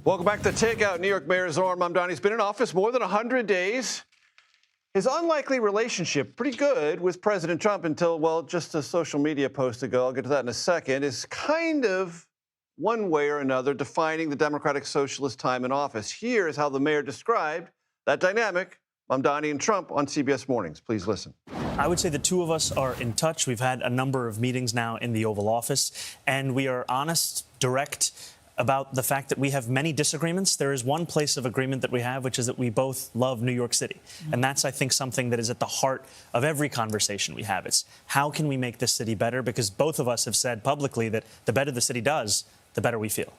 Welcome back to Takeout. New York Mayor Zoran Mamdani's been in office more than 100 days. His unlikely relationship, pretty good, with President Trump until, well, just a social media post ago, I'll get to that in a second, is kind of one way or another defining the Democratic Socialist time in office. Here is how the mayor described that dynamic, Mamdani and Trump, on CBS Mornings. Please listen. I would say the two of us are in touch. We've had a number of meetings now in the Oval Office, and we are honest, direct about the fact that we have many disagreements. There is one place of agreement that we have, which is that we both love New York City. And that's, I think, something that is at the heart of every conversation we have. It's how can we make this city better? Because both of us have said publicly that the better the city does, the better we feel.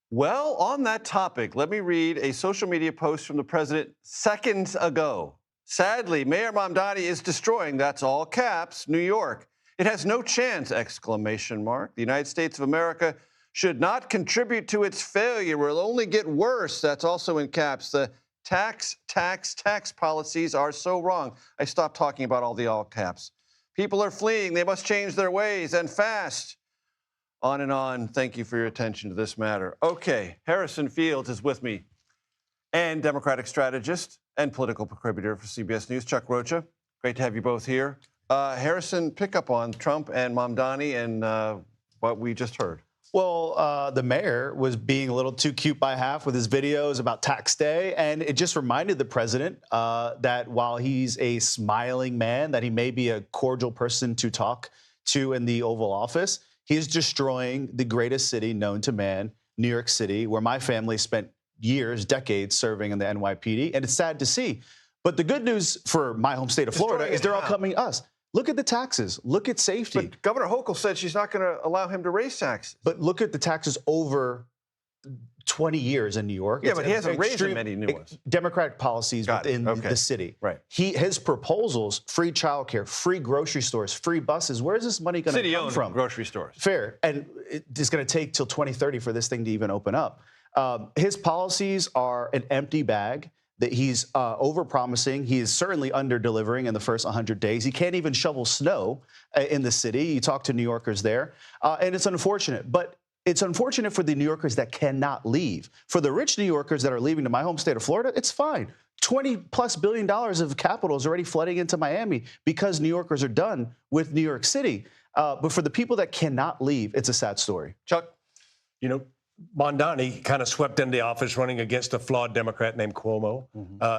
Well, on that topic, let me read a social media post from the president seconds ago. Sadly, Mayor Mamdani is destroying, that's all caps, New York. It has no chance, exclamation mark. The United States of America should not contribute to its failure. Will only get worse. That's also in caps. The tax policies are so wrong. I stopped talking about all the all caps. People are fleeing. They must change their ways, and fast. On and on. Thank you for your attention to this matter. Okay, Harrison Fields is with me, and Democratic strategist and political contributor for CBS News, Chuck Rocha. Great to have you both here. Harrison, pick up on Trump and Mamdani and what we just heard. Well, the mayor was being a little too cute by half with his videos about tax day, and it just reminded the president that while he's a smiling man, that he may be a cordial person to talk to in the Oval Office, he's destroying the greatest city known to man, New York City, where my family spent years, decades serving in the NYPD, and it's sad to see. But the good news for my home state of Florida is they're all coming to us. Look at the taxes. Look at safety. But Governor Hochul said she's not going to allow him to raise taxes. But look at the taxes over 20 years in New York. Yeah, but he hasn't raised many new ones. Democratic policies within the city. Right. His proposals, free childcare, free grocery stores, free buses, where is this money going to come from? Grocery stores. Fair. And it's going to take till 2030 for this thing to even open up. His policies are an empty bag. That he's over-promising. He is certainly under-delivering in the first 100 days. He can't even shovel snow in the city. You talk to New Yorkers there, and it's unfortunate. But it's unfortunate for the New Yorkers that cannot leave. For the rich New Yorkers that are leaving to my home state of Florida, it's fine. $20+ billion of capital is already flooding into Miami because New Yorkers are done with New York City. But for the people that cannot leave, it's a sad story. Chuck? You know, Mamdani kind of swept into the office running against a flawed Democrat named Cuomo.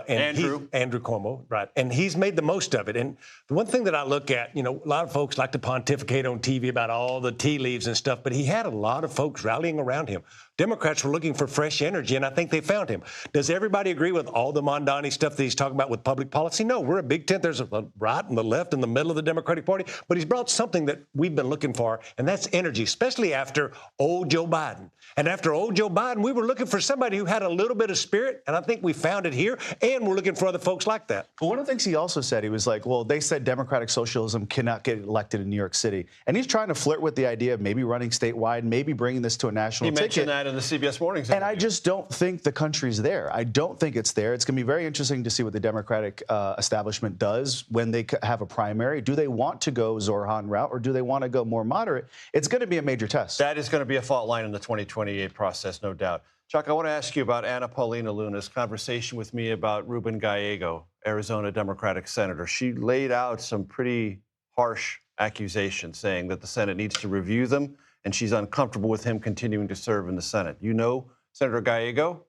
Andrew Cuomo, right. And he's made the most of it. And the one thing that I look at, you know, a lot of folks like to pontificate on TV about all the tea leaves and stuff, but he had a lot of folks rallying around him. Democrats were looking for fresh energy, and I think they found him. Does everybody agree with all the Mamdani stuff that he's talking about with public policy? No, we're a big tent. There's a right and the left and the middle of the Democratic Party, but he's brought something that we've been looking for, and that's energy, especially after old Joe Biden. And after old Joe Biden, we were looking for somebody who had a little bit of spirit, and I think we found it here, and we're looking for other folks like that. But one of the things he also said, he was like, well, they said democratic socialism cannot get elected in New York City. And he's trying to flirt with the idea of maybe running statewide, maybe bringing this to a national ticket. He mentioned that in the CBS Mornings. And I just don't think the country's there. I don't think it's there. It's going to be very interesting to see what the Democratic establishment does when they have a primary. Do they want to go Zoran route, or do they want to go more moderate? It's going to be a major test. That is going to be a fault line in the 2028 process, no doubt. Chuck, I want to ask you about Ana Paulina Luna's conversation with me about Ruben Gallego, Arizona Democratic senator. She laid out some pretty harsh accusations, saying that the Senate needs to review them, and she's uncomfortable with him continuing to serve in the Senate. You know Senator Gallego?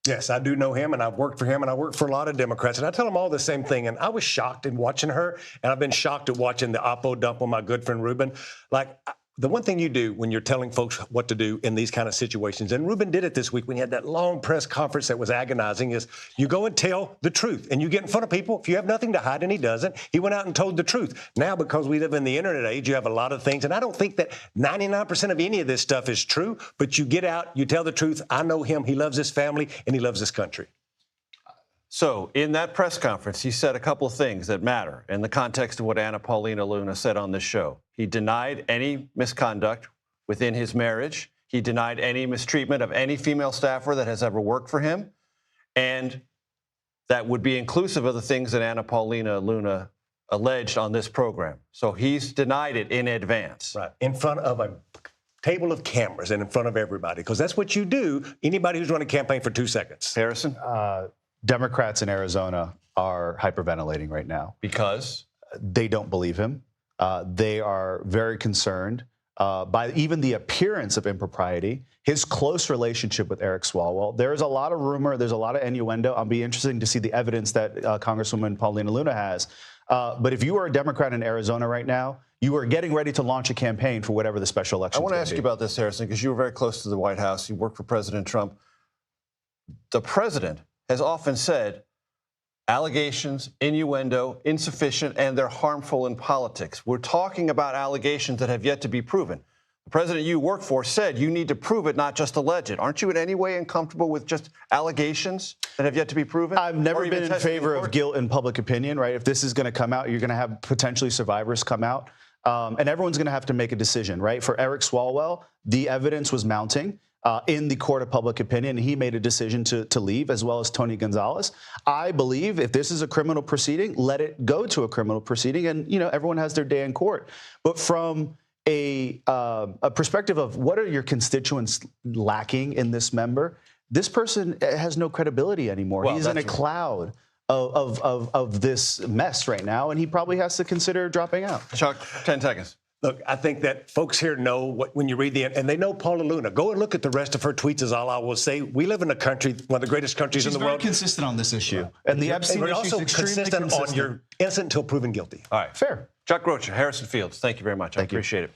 Yes, I do know him, and I've worked for him, and I work for a lot of Democrats, and I tell them all the same thing. And I was shocked in watching her, and I've been shocked at watching the Oppo dump on my good friend Ruben. Like, the one thing you do when you're telling folks what to do in these kind of situations, and Ruben did it this week when he had that long press conference that was agonizing, is you go and tell the truth. And you get in front of people. If you have nothing to hide, and he doesn't, he went out and told the truth. Now, because we live in the internet age, you have a lot of things. And I don't think that 99% of any of this stuff is true. But you get out, you tell the truth. I know him. He loves his family, and he loves this country. So in that press conference, he said a couple of things that matter in the context of what Ana Paulina Luna said on this show. He denied any misconduct within his marriage. He denied any mistreatment of any female staffer that has ever worked for him. And that would be inclusive of the things that Ana Paulina Luna alleged on this program. So he's denied it in advance. Right. In front of a table of cameras and in front of everybody, because that's what you do. Anybody who's running a campaign for 2 seconds. Harrison? Democrats in Arizona are hyperventilating right now. Because? They don't believe him. They are very concerned by even the appearance of impropriety, his close relationship with Eric Swalwell. There's a lot of rumor. There's a lot of innuendo. I'll be interested to see the evidence that Congresswoman Paulina Luna has. But if you are a Democrat in Arizona right now, you are getting ready to launch a campaign for whatever the special election is. I want to ask you about this, Harrison, because you were very close to the White House. You worked for President Trump. The president has often said allegations, innuendo, insufficient, and they're harmful in politics. We're talking about allegations that have yet to be proven. The president you work for said you need to prove it, not just allege it. Aren't you in any way uncomfortable with just allegations that have yet to be proven? I've never been in favor of guilt in public opinion, right? If this is going to come out, you're going to have potentially survivors come out. And everyone's going to have to make a decision, right? For Eric Swalwell, the evidence was mounting in the court of public opinion. And he made a decision to leave, as well as Tony Gonzalez. I believe if this is a criminal proceeding, let it go to a criminal proceeding. And, everyone has their day in court. But from a perspective of what are your constituents lacking in this member, this person has no credibility anymore. Well, he's in a cloud of this mess right now, and he probably has to consider dropping out. Chuck, 10 seconds. Look, I think that folks here know when you read and they know Paula Luna. Go and look at the rest of her tweets, is all I will say. We live in a country, one of the greatest countries in the world. She's very consistent on this issue. And the Epstein issue is also consistent on you're innocent until proven guilty. All right. Fair. Chuck Rocha, Harrison Fields, thank you very much. I appreciate it.